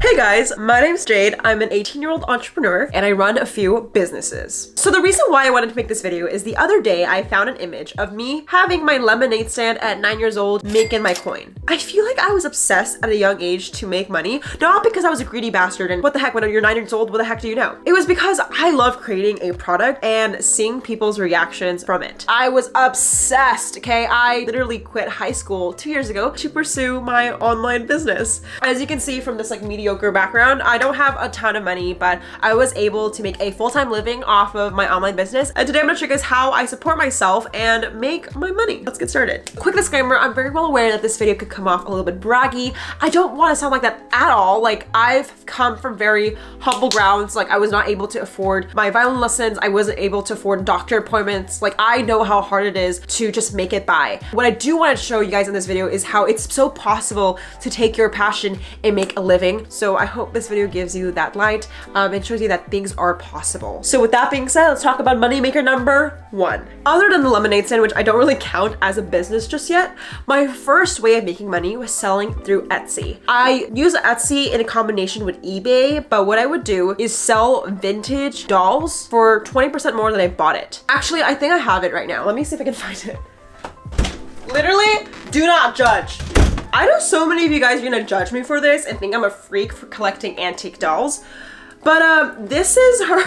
Hey guys, my name's Jade. I'm an 18-year-old entrepreneur and I run a few businesses. So the reason why I wanted to make this video is the other day I found an image of me having my lemonade stand at 9 years old making my coin. I feel like I was obsessed at a young age to make money, not because I was a greedy bastard and what the heck, when you're 9 years old, what the heck do you know? It was because I love creating a product and seeing people's reactions from it. I was obsessed, okay? I literally quit high school 2 years ago to pursue my online business. As you can see from this like mediocre background, I don't have a ton of money, but I was able to make a full-time living off of my online business. And today I'm gonna show you guys how I support myself and make my money. Let's get started. Quick disclaimer, I'm very well aware that this video could come off a little bit braggy. I don't want to sound like that at all. Like, I've come from very humble grounds. Like, I was not able to afford my violin lessons. I wasn't able to afford doctor appointments. Like, I know how hard it is to just make it by. What I do want to show you guys in this video is how it's so possible to take your passion and make a living. So I hope this video gives you that light and shows you that things are possible. So with that being said, let's talk about moneymaker number 1. Other than the lemonade stand, which I don't really count as a business just yet, my first way of making money was selling through Etsy. I use Etsy in a combination with eBay, but what I would do is sell vintage dolls for 20% more than I bought it. Actually, I think I have it right now. Let me see if I can find it. Literally, do not judge. I know so many of you guys are gonna judge me for this and think I'm a freak for collecting antique dolls, but this is her.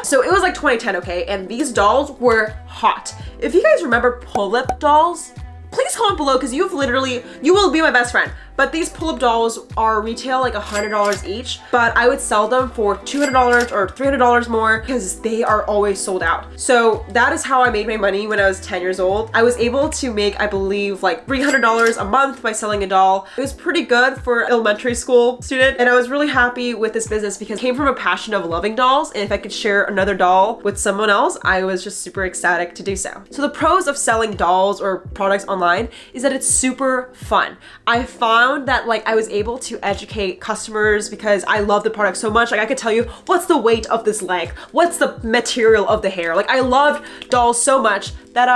So it was like 2010, okay? And these dolls were hot. If you guys remember pull-up dolls, please comment below because you will be my best friend. But these pull-up dolls are retail like $100 each, but I would sell them for $200 or $300 more because they are always sold out. So that is how I made my money when I was 10 years old. I was able to make, I believe, like $300 a month by selling a doll. It was pretty good for an elementary school student. And I was really happy with this business because it came from a passion of loving dolls. And if I could share another doll with someone else, I was just super ecstatic to do so. So the pros of selling dolls or products online is that it's super fun. I found that like I was able to educate customers because I love the product so much. Like, I could tell you what's the weight of this leg, what's the material of the hair. Like, I loved dolls so much that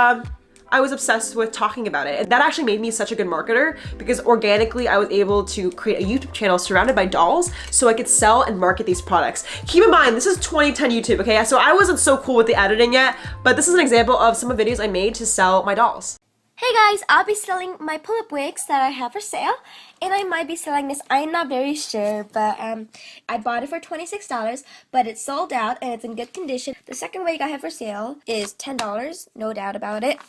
I was obsessed with talking about it. And that actually made me such a good marketer because organically I was able to create a YouTube channel surrounded by dolls so I could sell and market these products. Keep in mind, this is 2010 YouTube, okay? So I wasn't so cool with the editing yet, but this is an example of some of the videos I made to sell my dolls. Hey guys, I'll be selling my pull-up wigs that I have for sale, and I might be selling this. I'm not very sure, but I bought it for $26, but it's sold out and it's in good condition. The second wig I have for sale is $10, no doubt about it.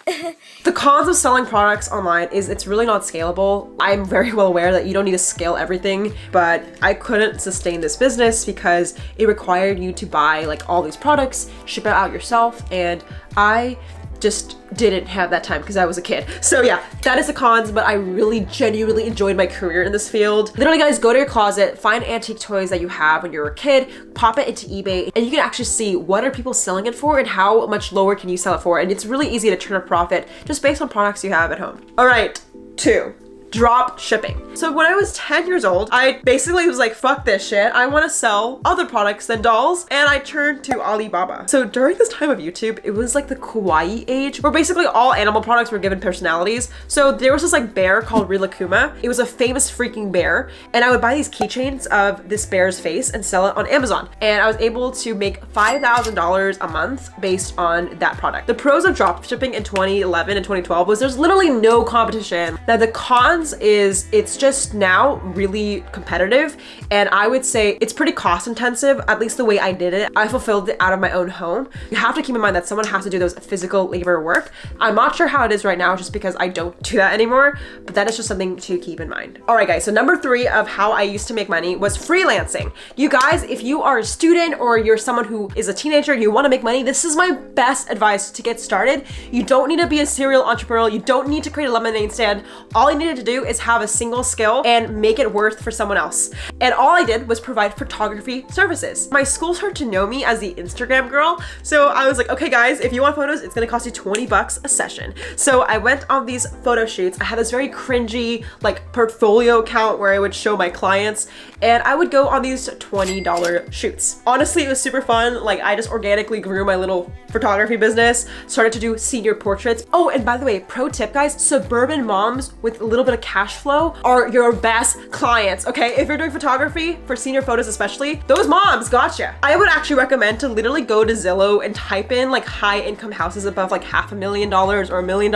The cons of selling products online is it's really not scalable. I'm very well aware that you don't need to scale everything, but I couldn't sustain this business because it required you to buy like all these products, ship it out yourself, and I just didn't have that time because I was a kid. So yeah, that is the cons, but I really genuinely enjoyed my career in this field. Literally guys, go to your closet, find antique toys that you have when you were a kid, pop it into eBay, and you can actually see what are people selling it for and how much lower can you sell it for. And it's really easy to turn a profit just based on products you have at home. All right, 2. Drop shipping. So when I was 10 years old, I basically was like, fuck this shit. I want to sell other products than dolls. And I turned to Alibaba. So during this time of YouTube, it was like the kawaii age where basically all animal products were given personalities. So there was this like bear called Rilakuma. It was a famous freaking bear. And I would buy these keychains of this bear's face and sell it on Amazon. And I was able to make $5,000 a month based on that product. The pros of drop shipping in 2011 and 2012 was there's literally no competition. Now the cons is it's just now really competitive, and I would say it's pretty cost intensive, at least the way I did it. I fulfilled it out of my own home. You have to keep in mind that someone has to do those physical labor work. I'm not sure how it is right now just because I don't do that anymore, but that is just something to keep in mind. All right guys, so number 3 of how I used to make money was freelancing. You guys, if you are a student or you're someone who is a teenager and you want to make money, this is my best advice to get started. You don't need to be a serial entrepreneur. You don't need to create a lemonade stand. All you needed to do is have a single skill and make it worth for someone else. And all I did was provide photography services. My school started to know me as the Instagram girl. So I was like, okay guys, if you want photos, it's gonna cost you 20 bucks a session. So I went on these photo shoots. I had this very cringy like portfolio account where I would show my clients, and I would go on these $20 shoots. Honestly, it was super fun. Like, I just organically grew my little photography business, started to do senior portraits. Oh, and by the way, pro tip guys, suburban moms with a little bit of cash flow are your best clients, okay? If you're doing photography for senior photos especially, those moms gotcha. I would actually recommend to literally go to Zillow and type in like high income houses above like $500,000 or $1 million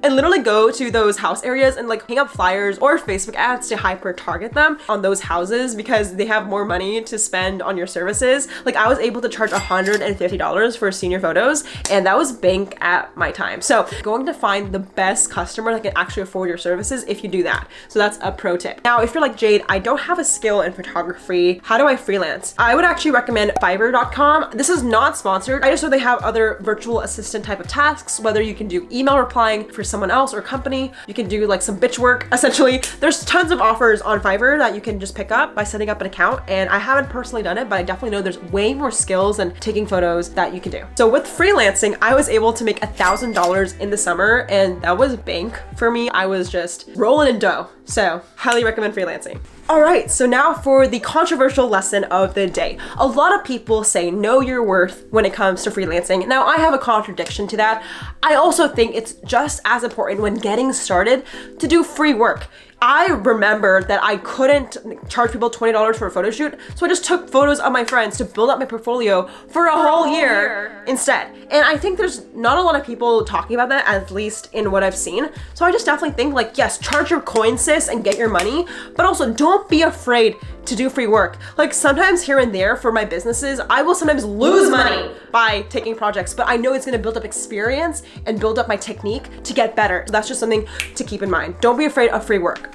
and literally go to those house areas and like hang up flyers or Facebook ads to hyper target them on those houses because they have more money to spend on your services. Like I was able to charge $150 for senior photos, and that was bank at my time. So going to find the best customer that can actually afford your services if you do that. So that's a pro tip. Now, if you're like, Jade, I don't have a skill in photography, how do I freelance? I would actually recommend fiverr.com. This is not sponsored. I just know they have other virtual assistant type of tasks, whether you can do email replying for someone else or company, you can do like some bitch work. Essentially, there's tons of offers on Fiverr that you can just pick up by setting up an account. And I haven't personally done it, but I definitely know there's way more skills than taking photos that you can do. So with freelancing, I was able to make $1,000 in the summer, and that was bank for me. I was just rolling in dough. So highly recommend freelancing. All right, so now for the controversial lesson of the day. A lot of people say know your worth when it comes to freelancing. Now, I have a contradiction to that. I also think it's just as important when getting started to do free work. I remember that I couldn't charge people $20 for a photo shoot, so I just took photos of my friends to build up my portfolio for a whole year instead. And I think there's not a lot of people talking about that, at least in what I've seen. So I just definitely think like, yes, charge your coin, sis, and get your money, but also don't be afraid to do free work. Like sometimes here and there for my businesses, I will sometimes lose money by taking projects, but I know it's gonna build up experience and build up my technique to get better. So that's just something to keep in mind. Don't be afraid of free work.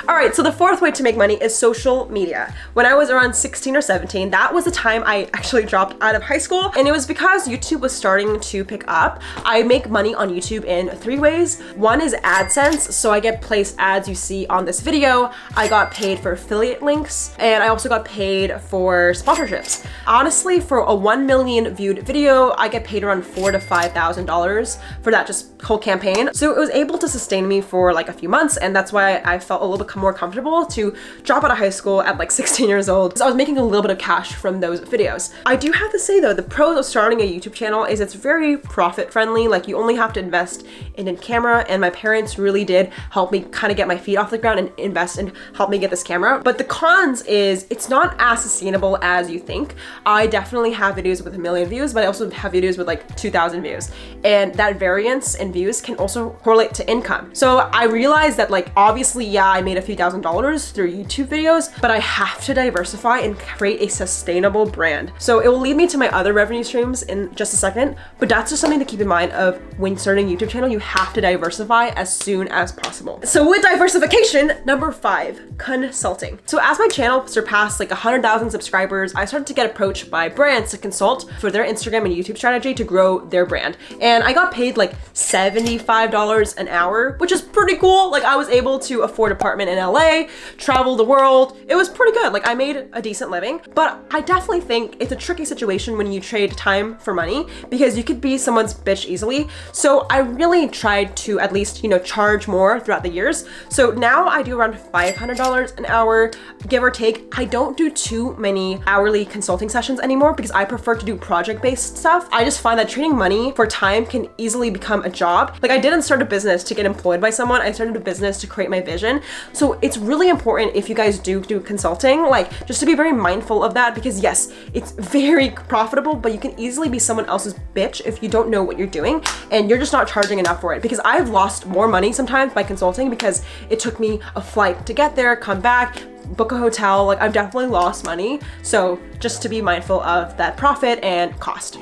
All right, so the fourth way to make money is social media. When I was around 16 or 17, that was the time I actually dropped out of high school, and it was because YouTube was starting to pick up. I make money on YouTube in 3 ways. One is AdSense, so I get placed ads you see on this video. I got paid for affiliate links, and I also got paid for sponsorships. Honestly, for a 1 million viewed video, I get paid around $4,000 to $5,000 for that just whole campaign. So it was able to sustain me for like a few months, and that's why I felt a little bit more comfortable to drop out of high school at like 16 years old. So I was making a little bit of cash from those videos. I do have to say though, the pros of starting a YouTube channel is it's very profit friendly. Like you only have to invest in a camera, and my parents really did help me kind of get my feet off the ground and invest and help me get this camera. But the cons is it's not as sustainable as you think. I definitely have videos with 1 million views, but I also have videos with like 2,000 views. And that variance in views can also correlate to income. So I realized that like, obviously, yeah, I made a few $1,000 through YouTube videos, but I have to diversify and create a sustainable brand. So it will lead me to my other revenue streams in just a second, but that's just something to keep in mind of when starting a YouTube channel, you have to diversify as soon as possible. So with diversification, number 5, consulting. So as my channel surpassed like 100,000 subscribers, I started to get approached by brands to consult for their Instagram and YouTube strategy to grow their brand. And I got paid like $75 an hour, which is pretty cool. Like I was able to afford an apartment in LA, travel the world. It was pretty good. Like I made a decent living, but I definitely think it's a tricky situation when you trade time for money because you could be someone's bitch easily. So I really tried to at least, charge more throughout the years. So now I do around $500 an hour, give or take. I don't do too many hourly consulting sessions anymore because I prefer to do project-based stuff. I just find that trading money for time can easily become a job. Like I didn't start a business to get employed by someone. I started a business to create my vision. So it's really important if you guys do consulting, like just to be very mindful of that because yes, it's very profitable, but you can easily be someone else's bitch if you don't know what you're doing and you're just not charging enough for it. Because I've lost more money sometimes by consulting because it took me a flight to get there, come back, book a hotel. Like I've definitely lost money. So just to be mindful of that profit and cost.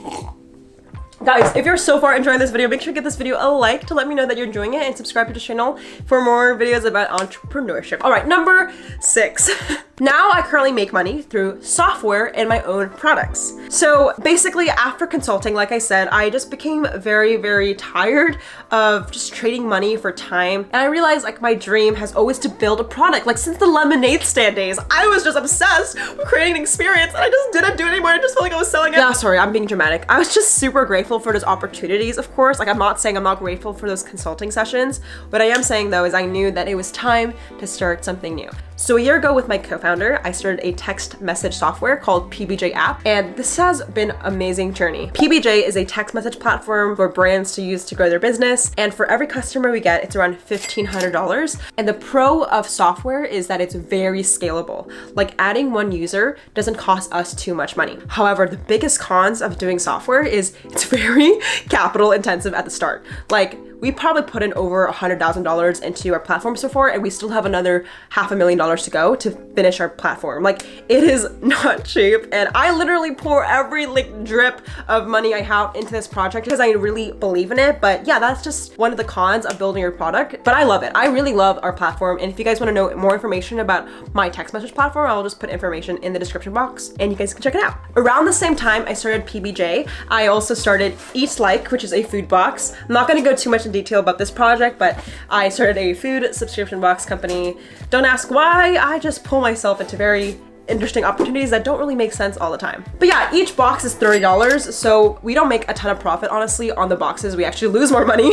Guys, if you're so far enjoying this video, make sure to give this video a like to let me know that you're enjoying it and subscribe to the channel for more videos about entrepreneurship. All right, number 6. Now I currently make money through software and my own products. So basically after consulting, like I said, I just became very, very tired of just trading money for time. And I realized like my dream has always to build a product. Like since the lemonade stand days, I was just obsessed with creating an experience and I just didn't do it anymore. I just felt like I was selling it. Yeah, sorry, I'm being dramatic. I was just super grateful for those opportunities, of course. Like I'm not saying I'm not grateful for those consulting sessions. What I am saying though is I knew that it was time to start something new. So a year ago with my co-founder, I started a text message software called pubg app, and this has been an amazing journey. pubg is a text message platform for brands to use to grow their business, and for every customer we get, it's around $1,500. And the pro of software is that it's very scalable. Like adding one user doesn't cost us too much money. However, the biggest cons of doing software is it's very capital intensive at the start. Like we probably put in over $100,000 into our platform so far, and we still have another $500,000 to go to finish our platform. Like it is not cheap, and I literally pour every like drip of money I have into this project because I really believe in it. But yeah, that's just one of the cons of building your product. But I love it. I really love our platform, and if you guys want to know more information about my text message platform, I'll just put information in the description box, and you guys can check it out. Around the same time I started pubg, I also started Eat Like, which is a food box. I'm not going to go too much in detail about this project, but I started a food subscription box company. Don't ask why, I just pull myself into very interesting opportunities that don't really make sense all the time. But yeah, each box is $30, so we don't make a ton of profit, honestly, on the boxes. We actually lose more money.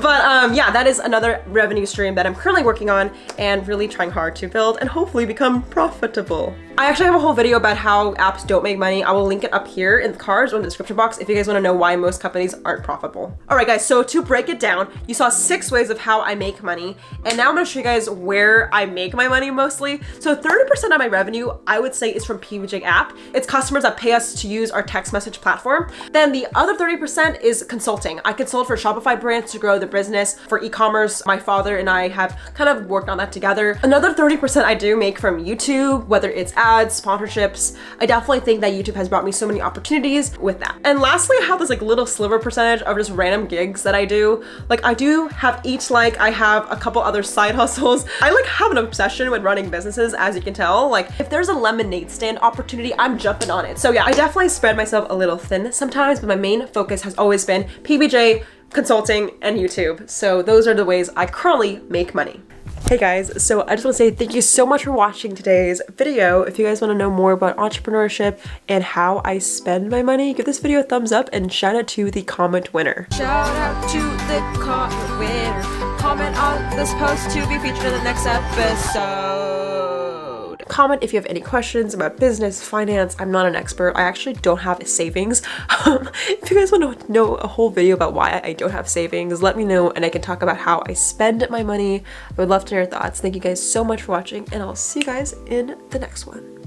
But yeah, that is another revenue stream that I'm currently working on and really trying hard to build and hopefully become profitable. I actually have a whole video about how apps don't make money. I will link it up here in the cards or in the description box if you guys want to know why most companies aren't profitable. All right, guys, so to break it down, you saw 6 ways of how I make money, and now I'm gonna show you guys where I make my money mostly. So 30% of my revenue, I would say, is from pubg app. It's customers that pay us to use our text message platform. Then the other 30% is consulting. I consult for Shopify brands to grow their business, for e-commerce. My father and I have kind of worked on that together. Another 30% I do make from YouTube, whether it's ads, sponsorships. I definitely think that YouTube has brought me so many opportunities with that. And lastly, I have this like little sliver percentage of just random gigs that I do. Like I do have Eat Like, I have a couple other side hustles. I like have an obsession with running businesses, as you can tell. Like if there's a lemonade stand opportunity, I'm jumping on it. So yeah, I definitely spread myself a little thin sometimes, but my main focus has always been pubg, consulting, and YouTube. So those are the ways I currently make money. Hey guys, so I just want to say thank you so much for watching today's video. If you guys want to know more about entrepreneurship and how I spend my money, give this video a thumbs up and shout out to the comment winner. Shout out to the comment winner. Comment on this post to be featured in the next episode. Comment if you have any questions about business, finance. I'm not an expert. I actually don't have savings. If you guys want to know a whole video about why I don't have savings, let me know and I can talk about how I spend my money. I would love to hear your thoughts. Thank you guys so much for watching, and I'll see you guys in the next one.